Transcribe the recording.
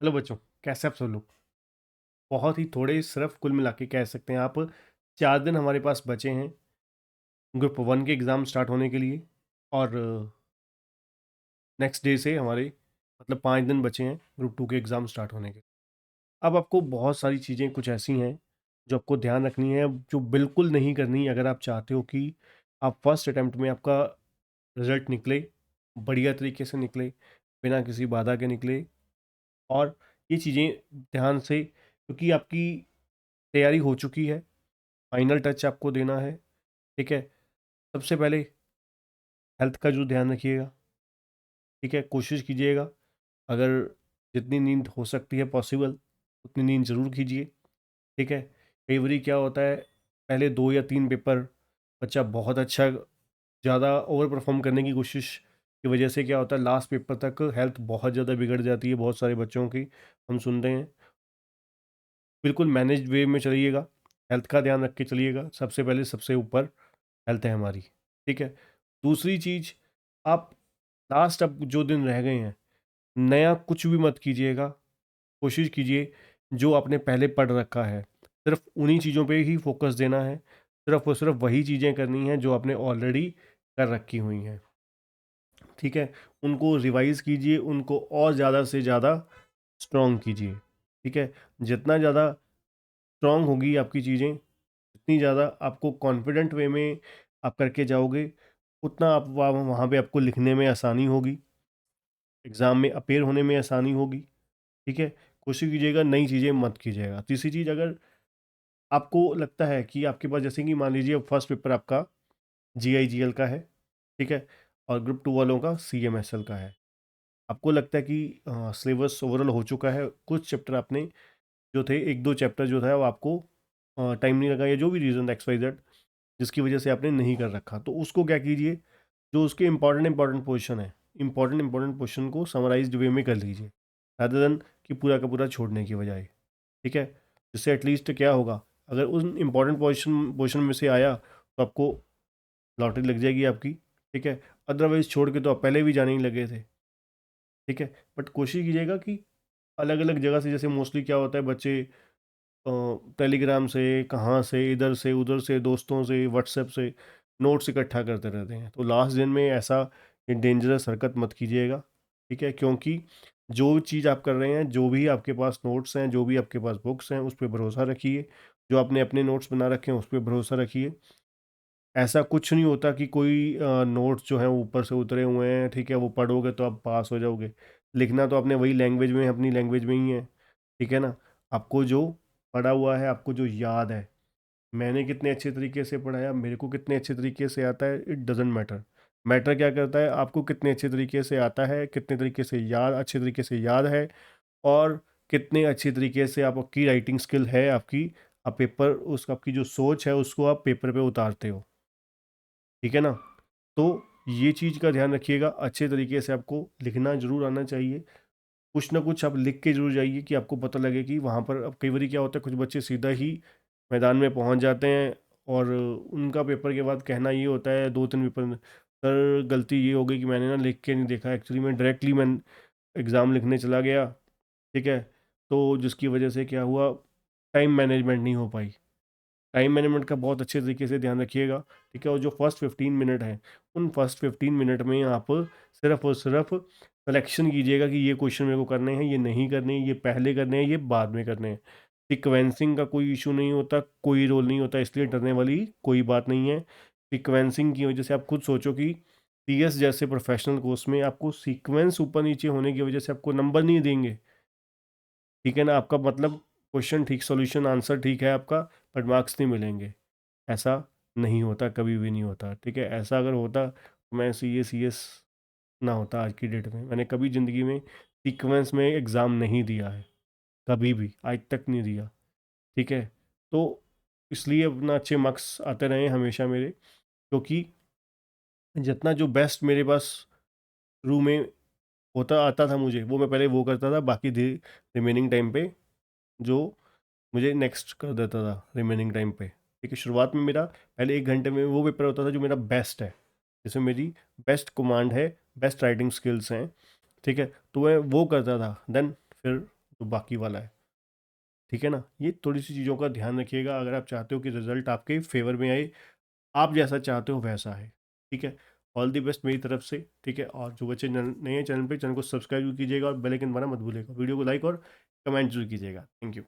Hello बच्चों, कैसे आप सब लोग। बहुत ही थोड़े सिर्फ कुल मिला के कह सकते हैं आप 4 दिन हमारे पास बचे हैं ग्रुप 1 के एग्ज़ाम स्टार्ट होने के लिए। और नेक्स्ट डे से हमारे मतलब 5 दिन बचे हैं ग्रुप 2 के एग्ज़ाम स्टार्ट होने के। अब आपको बहुत सारी चीज़ें कुछ ऐसी हैं जो आपको ध्यान रखनी है, जो बिल्कुल नहीं करनी अगर आप चाहते हो कि आप फर्स्ट अटैम्प्ट में आपका रिजल्ट निकले, बढ़िया तरीके से निकले, बिना किसी बाधा के निकले। और ये चीज़ें ध्यान से, क्योंकि आपकी तैयारी हो चुकी है, फाइनल टच आपको देना है। ठीक है, सबसे पहले हेल्थ का जो ध्यान रखिएगा। ठीक है, कोशिश कीजिएगा अगर जितनी नींद हो सकती है पॉसिबल उतनी नींद ज़रूर कीजिए। ठीक है, कई बारी क्या होता है, पहले 2 या 3 पेपर बच्चा बहुत अच्छा ज़्यादा ओवर परफॉर्म करने की कोशिश की वजह से क्या होता है, लास्ट पेपर तक हेल्थ बहुत ज़्यादा बिगड़ जाती है बहुत सारे बच्चों की, हम सुनते हैं। बिल्कुल मैनेज वे में चलिएगा, हेल्थ का ध्यान रख के चलिएगा। सबसे पहले सबसे ऊपर हेल्थ है हमारी। ठीक है, दूसरी चीज़, आप लास्ट अब जो दिन रह गए हैं, नया कुछ भी मत कीजिएगा। कोशिश कीजिए जो आपने पहले पढ़ रखा है सिर्फ उन्हीं चीज़ों पे ही फोकस देना है, सिर्फ और सिर्फ वही चीज़ें करनी हैं जो आपने ऑलरेडी कर रखी हुई हैं। ठीक है, उनको रिवाइज कीजिए, उनको और ज़्यादा से ज़्यादा स्ट्रॉन्ग कीजिए। ठीक है, जितना ज़्यादा स्ट्रॉन्ग होगी आपकी चीज़ें, जितनी ज़्यादा आपको कॉन्फिडेंट वे में आप करके जाओगे, उतना आप वहाँ वहाँ पे आपको लिखने में आसानी होगी, एग्ज़ाम में अपेयर होने में आसानी होगी। ठीक है, कोशिश कीजिएगा नई चीज़ें मत कीजिएगा। तीसरी चीज़, अगर आपको लगता है कि आपके पास, जैसे कि मान लीजिए फर्स्ट पेपर आपका जीआईजीएल का है, ठीक है, और ग्रुप 2 वालों का सीएमएसएल का है। आपको लगता है कि सिलेबस ओवरऑल हो चुका है, कुछ चैप्टर आपने जो थे, 1-2 चैप्टर जो था वो आपको टाइम नहीं लगा, या जो भी रीज़न एक्स वाई जेड जिसकी वजह से आपने नहीं कर रखा, तो उसको क्या कीजिए, जो उसके इंपॉर्टेंट पोर्शन है, इंपॉर्टेंट पोर्शन को समराइज्ड वे में कर लीजिए, रादर देन कि पूरा का पूरा छोड़ने की बजाय। ठीक है, जिससे एटलीस्ट क्या होगा, अगर उन इम्पॉर्टेंट पोर्शन में से आया तो आपको लॉटरी लग जाएगी आपकी। ठीक है, अदरवाइज छोड़ के तो आप पहले भी जाने ही लगे थे। ठीक है, बट कोशिश कीजिएगा कि अलग अलग जगह से, जैसे मोस्टली क्या होता है, बच्चे टेलीग्राम से, कहाँ से, इधर से उधर से, दोस्तों से, व्हाट्सएप से नोट्स इकट्ठा करते रहते हैं, तो लास्ट दिन में ऐसा ये डेंजरस हरकत मत कीजिएगा। ठीक है, क्योंकि जो चीज़ आप कर रहे हैं, जो भी आपके पास नोट्स हैं, जो भी आपके पास बुक्स हैं, उस पर भरोसा रखिए। जो आपने अपने नोट्स बना रखे हैं उस पर भरोसा रखिए। ऐसा कुछ नहीं होता कि कोई नोट्स जो हैं ऊपर से उतरे हुए हैं, ठीक है, वो पढ़ोगे तो आप पास हो जाओगे। लिखना तो आपने वही लैंग्वेज में, अपनी लैंग्वेज में ही है। ठीक है ना, आपको जो पढ़ा हुआ है, आपको जो याद है, मैंने कितने अच्छे तरीके से पढ़ाया, मेरे को कितने अच्छे तरीके से आता है, इट डजेंट मैटर। मैटर क्या करता है, आपको कितने अच्छे तरीके से आता है, कितने तरीके से याद, अच्छे तरीके से याद है, और कितने अच्छे तरीके से आपकी राइटिंग स्किल है आपकी। आप पेपर, उस आपकी जो सोच है उसको आप पेपर पे उतारते हो। ठीक है ना, तो ये चीज़ का ध्यान रखिएगा, अच्छे तरीके से आपको लिखना ज़रूर आना चाहिए। कुछ ना कुछ आप लिख के ज़रूर जाइए कि आपको पता लगे कि वहाँ पर, अब कई बार क्या होता है, कुछ बच्चे सीधा ही मैदान में पहुँच जाते हैं, और उनका पेपर के बाद कहना ये होता है, 2-3 पेपर, सर गलती ये हो गई कि मैंने ना लिख के नहीं देखा, एक्चुअली मैं डायरेक्टली मैं एग्ज़ाम लिखने चला गया। ठीक है, तो जिसकी वजह से क्या हुआ, टाइम मैनेजमेंट नहीं हो पाई। टाइम मैनेजमेंट का बहुत अच्छे तरीके से ध्यान रखिएगा। ठीक है, और जो फर्स्ट 15 मिनट हैं, उन फर्स्ट 15 मिनट में आप सिर्फ और सिर्फ सिलेक्शन कीजिएगा कि ये क्वेश्चन मेरे को करने हैं, ये नहीं करने हैं, ये पहले करने हैं, ये बाद में करने हैं। सिक्वेंसिंग का कोई इशू नहीं होता, कोई रोल नहीं होता, इसलिए डरने वाली कोई बात नहीं है। सिक्वेंसिंग की वजह से आप खुद सोचो कि सीएस जैसे प्रोफेशनल कोर्स में आपको सीक्वेंस ऊपर नीचे होने की वजह से आपको नंबर नहीं देंगे। ठीक है ना, आपका मतलब क्वेश्चन ठीक, सॉल्यूशन आंसर ठीक है आपका, बट मार्क्स नहीं मिलेंगे। ऐसा नहीं होता, कभी भी नहीं होता। ठीक है, ऐसा अगर होता तो मैं सी एस ना होता आज की डेट में। मैंने कभी ज़िंदगी में सीक्वेंस में एग्ज़ाम नहीं दिया है, कभी भी आज तक नहीं दिया। ठीक है, तो इसलिए अपना अच्छे मार्क्स आते रहे हमेशा मेरे, क्योंकि जितना जो बेस्ट मेरे पास शुरू में होता आता था मुझे, वो मैं पहले वो करता था, बाकी रिमेनिंग टाइम पे जो मुझे नेक्स्ट कर देता था रिमेनिंग टाइम पे। ठीक है, शुरुआत में मेरा पहले 1 घंटे में वो पेपर होता था जो मेरा बेस्ट है, जिसमें मेरी बेस्ट कमांड है, बेस्ट राइटिंग स्किल्स हैं। ठीक है, तो मैं वो करता था, देन फिर जो बाकी वाला है। ठीक है ना? ये थोड़ी सी चीज़ों का ध्यान रखिएगा अगर आप चाहते हो कि रिजल्ट आपके फेवर में आए, आप जैसा चाहते हो वैसा है। ठीक है? ऑल द बेस्ट मेरी तरफ से। ठीक है? और जो बच्चे नए हैं चैनल पे, चैनल को सब्सक्राइब भी कीजिएगा और बेल आइकन दबाना मत भूलिएगा। वीडियो को लाइक और कमेंट जरूर कीजिएगा। Thank you.